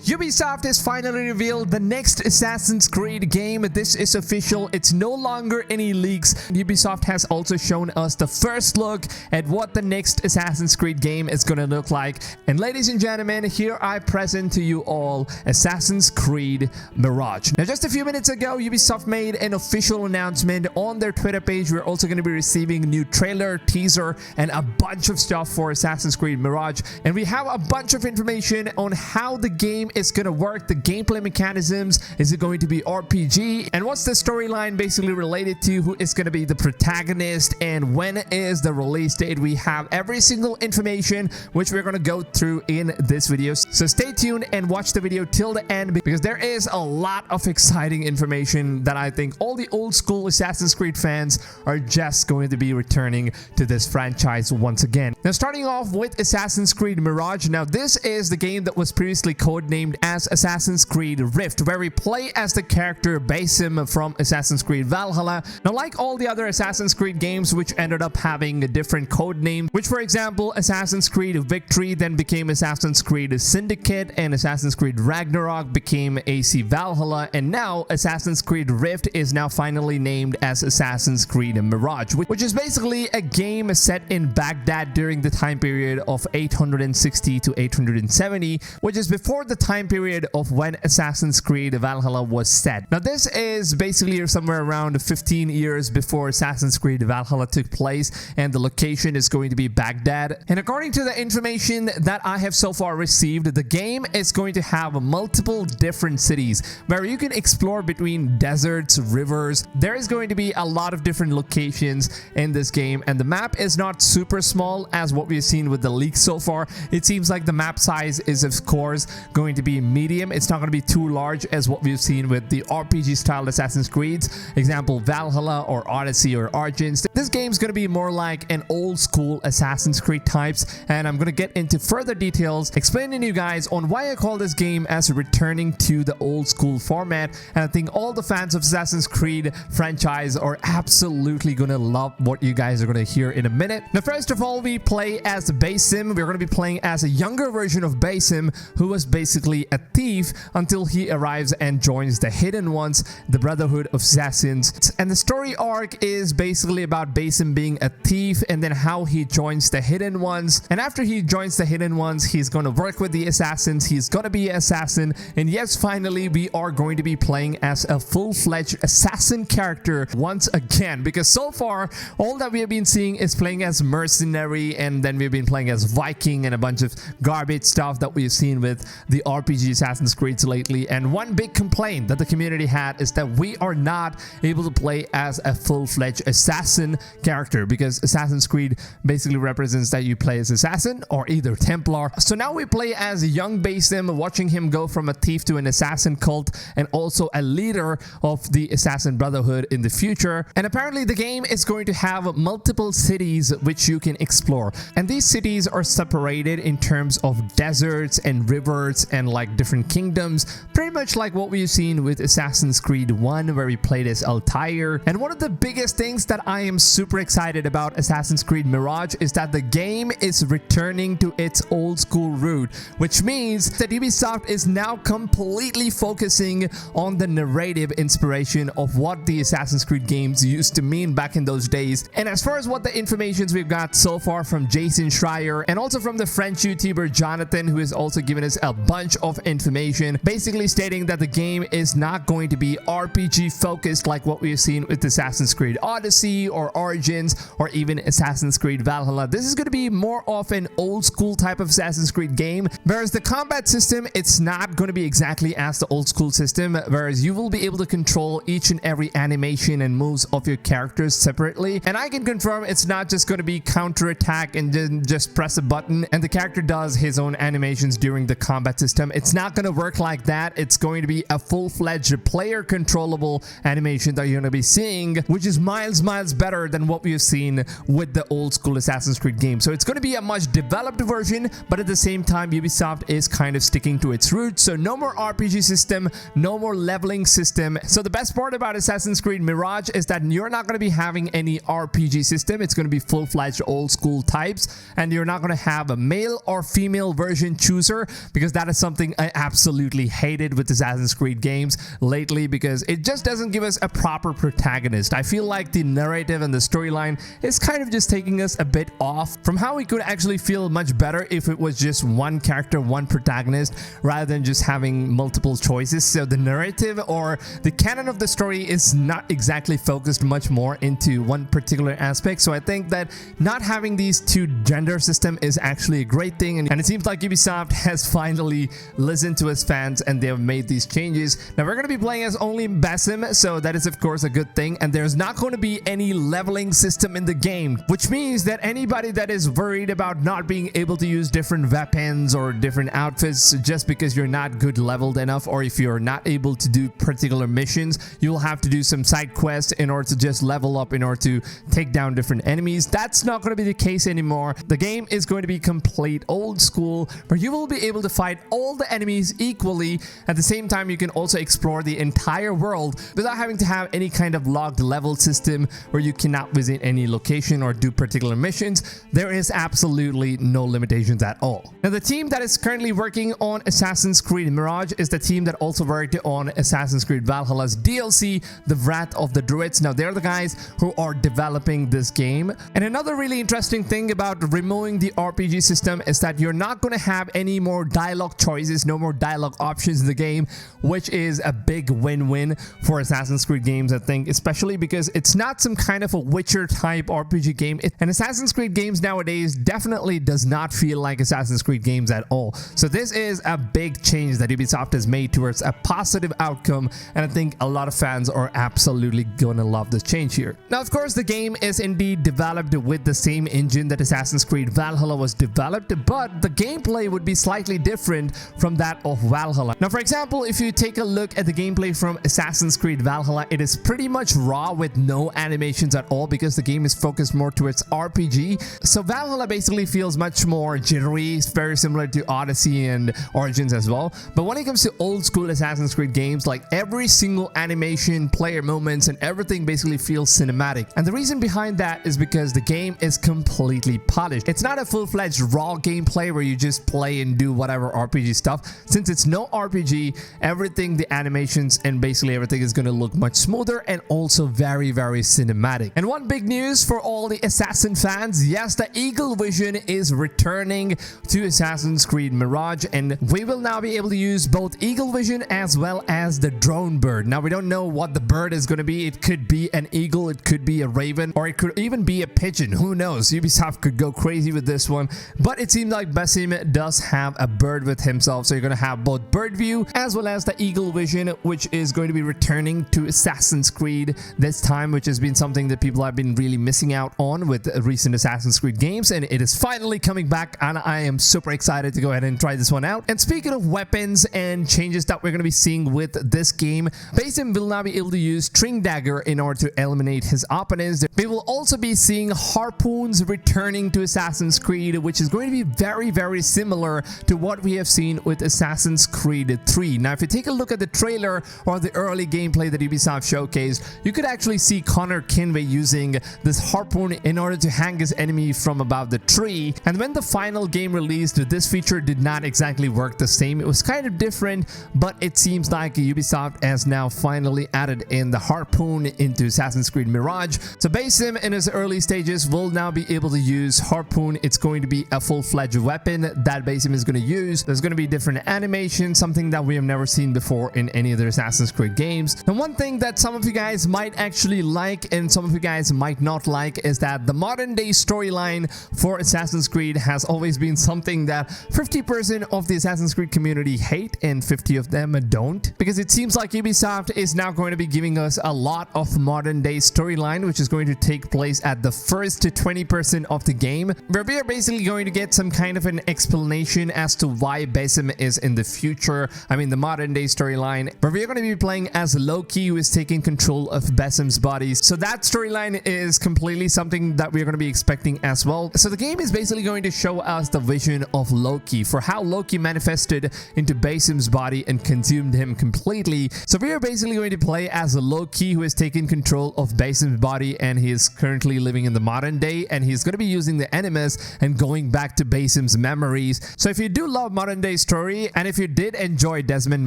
Ubisoft has finally revealed the next Assassin's Creed game. This is official. It's no longer any leaks. Ubisoft has also shown us the first look at what the next Assassin's Creed game is going to look like. And ladies and gentlemen, here I present to you all Assassin's Creed Mirage. Now, just a few minutes ago, Ubisoft made an official announcement on their Twitter page. We're also going to be receiving a new trailer, teaser, and a bunch of stuff for Assassin's Creed Mirage. And we have a bunch of information on how the game is going to work, the gameplay mechanisms. Is it going to be RPG? And what's the storyline basically related to? Who is going to be the protagonist? And when is the release date? We have every single information which we're going to go through in this video. So stay tuned and watch the video till the end, because there is a lot of exciting information that I think all the old school Assassin's Creed fans are just going to be returning to this franchise once again. Now, starting off with Assassin's Creed Mirage. Now, this is the game that was previously codenamed as Assassin's Creed Rift, where we play as the character Basim from Assassin's Creed Valhalla. Now, like all the other Assassin's Creed games which ended up having a different code name, which for example Assassin's Creed Victory then became Assassin's Creed Syndicate, and Assassin's Creed Ragnarok became AC Valhalla, and now Assassin's Creed Rift is now finally named as Assassin's Creed Mirage, which is basically a game set in Baghdad during the time period of 860 to 870, which is before the time period of when Assassin's Creed Valhalla was set. Now, this is basically somewhere around 15 years before Assassin's Creed Valhalla took place, and the location is going to be Baghdad. And according to the information that I have so far received, the game is going to have multiple different cities where you can explore between deserts, rivers. There is going to be a lot of different locations in this game, and the map is not super small as what we've seen with the leaks so far. It seems like the map size is, of course, going to be medium. It's not going to be too large as what we've seen with the RPG style Assassin's Creeds, example Valhalla or Odyssey or Origins. This game's going to be more like an old school Assassin's Creed types, and I'm going to get into further details explaining to you guys on why I call this game as returning to the old school format. And I think all the fans of Assassin's Creed franchise are absolutely going to love what you guys are going to hear in a minute. Now, first of all, we play as Basim. We're going to be playing as a younger version of Basim, who was basically a thief until he arrives and joins the Hidden Ones, the Brotherhood of Assassins. And the story arc is basically about Basim being a thief and then how he joins the Hidden Ones. And after he joins the Hidden Ones, he's going to work with the assassins. He's going to be an assassin. And yes, finally, we are going to be playing as a full-fledged assassin character once again, because so far all that we have been seeing is playing as mercenary, and then we've been playing as Viking and a bunch of garbage stuff that we've seen with the RPG Assassin's Creed lately. And one big complaint that the community had is that we are not able to play as a full-fledged assassin character, because Assassin's Creed basically represents that you play as assassin or either Templar. So now we play as a young Basim, watching him go from a thief to an assassin cult and also a leader of the Assassin Brotherhood in the future. And apparently the game is going to have multiple cities which you can explore, and these cities are separated in terms of deserts and rivers and like different kingdoms, pretty much like what we've seen with Assassin's Creed 1, where we played as Altair. And one of the biggest things that I am super excited about Assassin's Creed Mirage is that the game is returning to its old school root, which means that Ubisoft is now completely focusing on the narrative inspiration of what the Assassin's Creed games used to mean back in those days. And as far as what the information we've got so far from Jason Schreier and also from the French YouTuber Jonathan, who has also given us a bunch of information, basically stating that the game is not going to be RPG focused like what we've seen with Assassin's Creed Odyssey or Origins or even Assassin's Creed Valhalla. This is going to be more of an old school type of Assassin's Creed game, whereas the combat system, it's not going to be exactly as the old school system, whereas you will be able to control each and every animation and moves of your characters separately. And I can confirm it's not just going to be counter attack and then just press a button and the character does his own animations during the combat system. It's not going to work like that. It's going to be a full-fledged player controllable animation that you're going to be seeing, which is miles better than what we've seen with the old school Assassin's Creed game. So it's going to be a much developed version, but at the same time Ubisoft is kind of sticking to its roots. So no more RPG system, no more leveling system. So the best part about Assassin's Creed Mirage is that you're not going to be having any RPG system. It's going to be full-fledged old school types, and you're not going to have a male or female version chooser, because that is something I absolutely hated with Assassin's Creed games lately, because it just doesn't give us a proper protagonist. I feel like the narrative and the storyline is kind of just taking us a bit off from how we could actually feel much better if it was just one character, one protagonist, rather than just having multiple choices. So the narrative or the canon of the story is not exactly focused much more into one particular aspect. So I think that not having these two gender system is actually a great thing, and it seems like Ubisoft has finally listened to its fans and they have made these changes. Now we're going to be playing as only Basim, so that is of course a good thing, and there's not going to be any leveling system in the game, which means that anybody that is worried about not being able to use different weapons or different outfits just because you're not good leveled enough, or if you're not able to do particular missions, you'll have to do some side quests in order to just level up in order to take down different enemies. That's not going to be the case anymore. The game is going to be complete old school, where you will be able to fight all the enemies equally. At the same time, you can also explore the entire world without having to have any kind of locked level system where you cannot visit any location or do particular missions. There is absolutely no limitations at all. Now, the team that is currently working on Assassin's Creed Mirage is the team that also worked on Assassin's Creed Valhalla's DLC, The Wrath of the Druids. Now, they're the guys who are developing this game. And another really interesting thing about removing the RPG system is that you're not going to have any more dialogue choices, no more dialogue options in the game, which is a big win-win for Assassin's Creed games, I think, especially because it's not some kind of a Witcher type RPG game. And Assassin's Creed games nowadays definitely does not feel like Assassin's Creed games at all. So this is a big change that Ubisoft has made towards a positive outcome, and I think a lot of fans are absolutely gonna love this change here. Now, of course, the game is indeed developed with the same engine that Assassin's Creed Valhalla was developed, but the gameplay would be slightly different from that of Valhalla. Now, for example, if you take a look at the gameplay from Assassin's Creed Valhalla, it is pretty much raw with no animations at all, because the game is focused more towards RPG. So Valhalla basically feels much more jittery. It's very similar to Odyssey and Origins as well. But when it comes to old school Assassin's Creed games, like every single animation, player moments, and everything basically feels cinematic. And the reason behind that is because the game is completely polished. It's not a full-fledged raw gameplay where you just play and do whatever RPG stuff. Since it's no RPG, everything, the animations and basically everything is going to look much smoother and also very, very cinematic. And one big news for all the Assassin fans, yes, the Eagle Vision is returning to Assassin's Creed Mirage, and we will now be able to use both Eagle Vision as well as the drone bird. Now, we don't know what the bird is going to be. It could be an eagle, it could be a raven, or it could even be a pigeon. Who knows? Ubisoft could go crazy with this one, but it seems like Basim does have a bird with himself, so you're going to have both bird view as well as the Eagle Vision, which is going to be returning to Assassin's Creed this time, which has been something that people have been really missing out on with recent Assassin's Creed games, and it is finally coming back, and I am super excited to go ahead and try this one out. And speaking of weapons and changes that we're going to be seeing with this game, Basim will now be able to use String Dagger in order to eliminate his opponents. We will also be seeing harpoons returning to Assassin's Creed, which is going to be very, very similar to what we have seen with Assassin's Creed 3. Now, if you take a look at the trailer or the early gameplay that Ubisoft showcased, you could actually see Connor Kinvey using this harpoon in order to hang his enemy from above the tree. And when the final game released, this feature did not exactly work the same. It was kind of different, but it seems like Ubisoft has now finally added in the harpoon into Assassin's Creed Mirage. So Basim in his early stages will now be able to use harpoon. It's going to be a full-fledged weapon that Basim is going to use. There's going to be different animations, something that we have never seen before in any other Assassin's Creed games. And one thing that some of you guys might actually like and some of you guys might not like is that the modern day storyline for Assassin's Creed has always been something that 50% of the Assassin's Creed community hate and 50% of them don't, because it seems like Ubisoft is now going to be giving us a lot of modern day storyline, which is going to take place at the first 20% of the game, where we are basically going to get some kind of an explanation as to why Basim is in the future. I mean, the modern day storyline, where we are going to be playing as Loki, who is taking control of Basim's body. So that storyline is completely something that we're going to be expecting as well. So the game is basically going to show us the vision of Loki, for how Loki manifested into Basim's body and consumed him completely. So we are basically going to play as a Loki who has taken control of Basim's body, and he is currently living in the modern day, and he's going to be using the Animus and going back to Basim's memories. So if you do love modern day day story. And if you did enjoy Desmond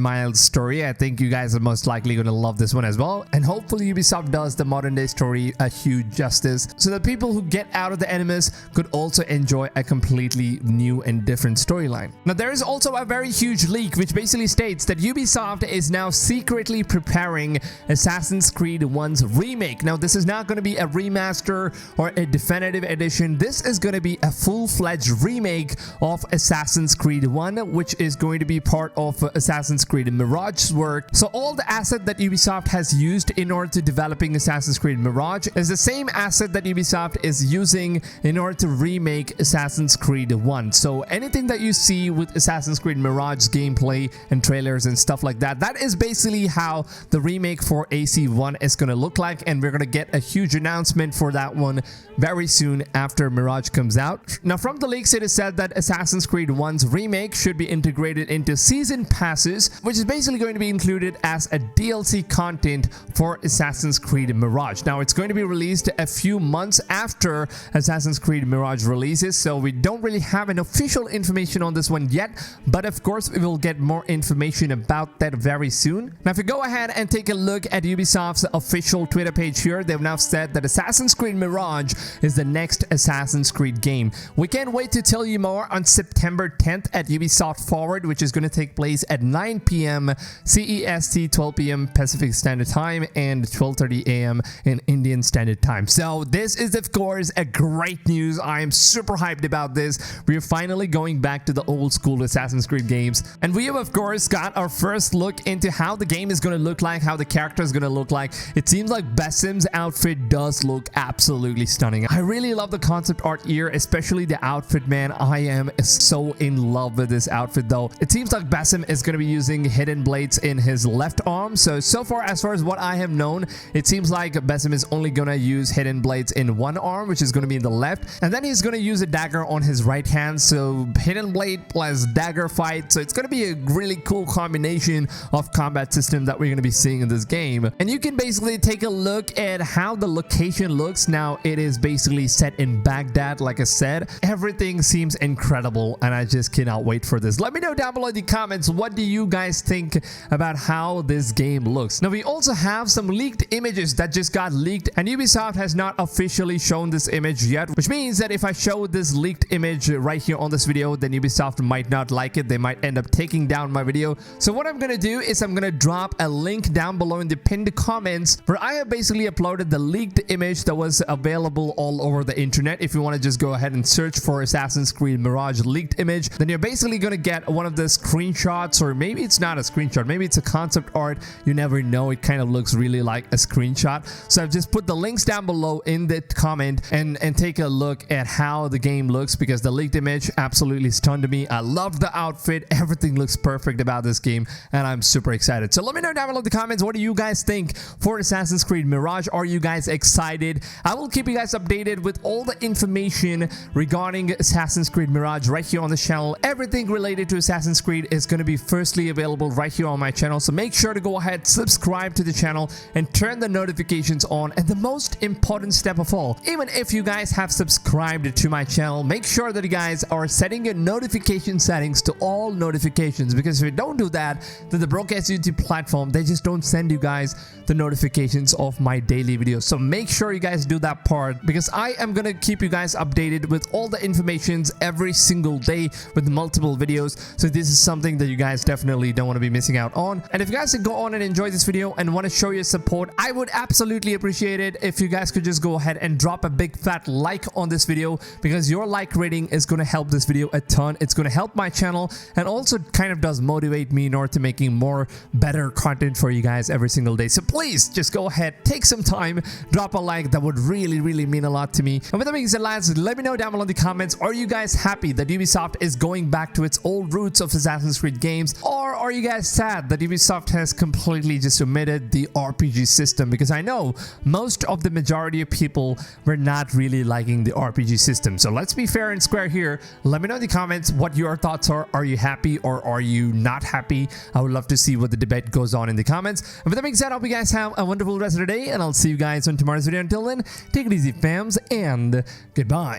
Miles' story, I think you guys are most likely going to love this one as well. And hopefully Ubisoft does the modern day story a huge justice, so that people who get out of the Animus could also enjoy a completely new and different storyline. Now, there is also a very huge leak which basically states that Ubisoft is now secretly preparing Assassin's Creed 1's remake. Now, this is not going to be a remaster or a definitive edition. This is going to be a full-fledged remake of Assassin's Creed 1, which is going to be part of Assassin's Creed Mirage's work. So all the asset that Ubisoft has used in order to developing Assassin's Creed Mirage is the same asset that Ubisoft is using in order to remake Assassin's Creed 1. So anything that you see with Assassin's Creed Mirage gameplay and trailers and stuff like that, that is basically how the remake for AC1 is going to look like, and we're going to get a huge announcement for that one very soon after Mirage comes out. Now, from the leaks, it is said that Assassin's Creed 1's remake should be integrated into season passes, which is basically going to be included as a DLC content for Assassin's Creed Mirage. Now, it's going to be released a few months after Assassin's Creed Mirage releases, so we don't really have an official information on this one yet, but of course we will get more information about that very soon. Now, if you go ahead and take a look at Ubisoft's official Twitter page here, they've now said that Assassin's Creed Mirage is the next Assassin's Creed game. We can't wait to tell you more on September 10th at Ubisoft Forward, which is going to take place at 9 p.m. CEST, 12 p.m. Pacific Standard Time, and 12:30 a.m. in Indian Standard Time. So this is, of course, a great news. I am super hyped about this. We're finally going back to the old school Assassin's Creed games, and we have, of course, got our first look into how the game is going to look like, how the character is going to look like. It seems like Basim's outfit does look absolutely stunning. I really love the concept art here, especially the outfit, man. I am so in love with this outfit, though. It seems like Basim is going to be using hidden blades in his left arm. So far as what I have known, it seems like Basim is only going to use hidden blades in one arm, which is going to be in the left, and then he's going to use a dagger on his right hand. So hidden blade plus dagger fight. So it's going to be a really cool combination of combat system that we're going to be seeing in this game. And you can basically take a look at how the location looks. Now, it is basically set in Baghdad. Like I said, everything seems incredible, and I just cannot wait for this. Let me know down below in the comments, what do you guys think about how this game looks. Now, we also have some leaked images that just got leaked, and Ubisoft has not officially shown this image yet, which means that if I show this leaked image right here on this video, then Ubisoft might not like it. They might end up taking down my video. So what I'm gonna do is I'm gonna drop a link down below in the pinned comments where I have basically uploaded the leaked image that was available all over the internet. If you want to just go ahead and search for Assassin's Creed Mirage leaked image, then you're basically gonna get one of the screenshots, or maybe it's not a screenshot, maybe it's a concept art. You never know. It kind of looks really like a screenshot. So I've just put the links down below in the comment and take a look at how the game looks, because the leaked image absolutely stunned me. I love the outfit. Everything looks perfect about this game, and I'm super excited. So let me know down below in the comments, what do you guys think for Assassin's Creed Mirage? Are you guys excited? I will keep you guys updated with all the information regarding Assassin's Creed Mirage right here on the channel. Everything related to Assassin's Creed is going to be firstly available right here on my channel. So make sure to go ahead, subscribe to the channel, and turn the notifications on. And the most important step of all, even if you guys have subscribed to my channel, make sure that you guys are setting your notification settings to all notifications, because if you don't do that, then the broadcast YouTube platform, they just don't send you guys the notifications of my daily videos. So make sure you guys do that part, because I am gonna keep you guys updated with all the informations every single day with multiple videos. So this is something that you guys definitely don't want to be missing out on. And if you guys could go on and enjoy this video and want to show your support, I would absolutely appreciate it if you guys could just go ahead and drop a big fat like on this video, because your like rating is going to help this video a ton. It's going to help my channel, and also kind of does motivate me in order to making more better content for you guys every single day. So please just go ahead, take some time, drop a like. That would really mean a lot to me. And with that being said, lads, let me know down below in the comments, are you guys happy that Ubisoft is going back to its old roots of Assassin's Creed games, or are you guys sad that Ubisoft has completely just omitted the RPG system? Because I know most of the majority of people were not really liking the RPG system. So let's be fair and square here. Let me know in the comments what your thoughts are. Are you happy or are you not happy? I would love to see what the debate goes on in the comments. And with that being said, I hope you guys have a wonderful rest of the day, and I'll see you guys on tomorrow's video. Until then, take it easy, fams, and goodbye.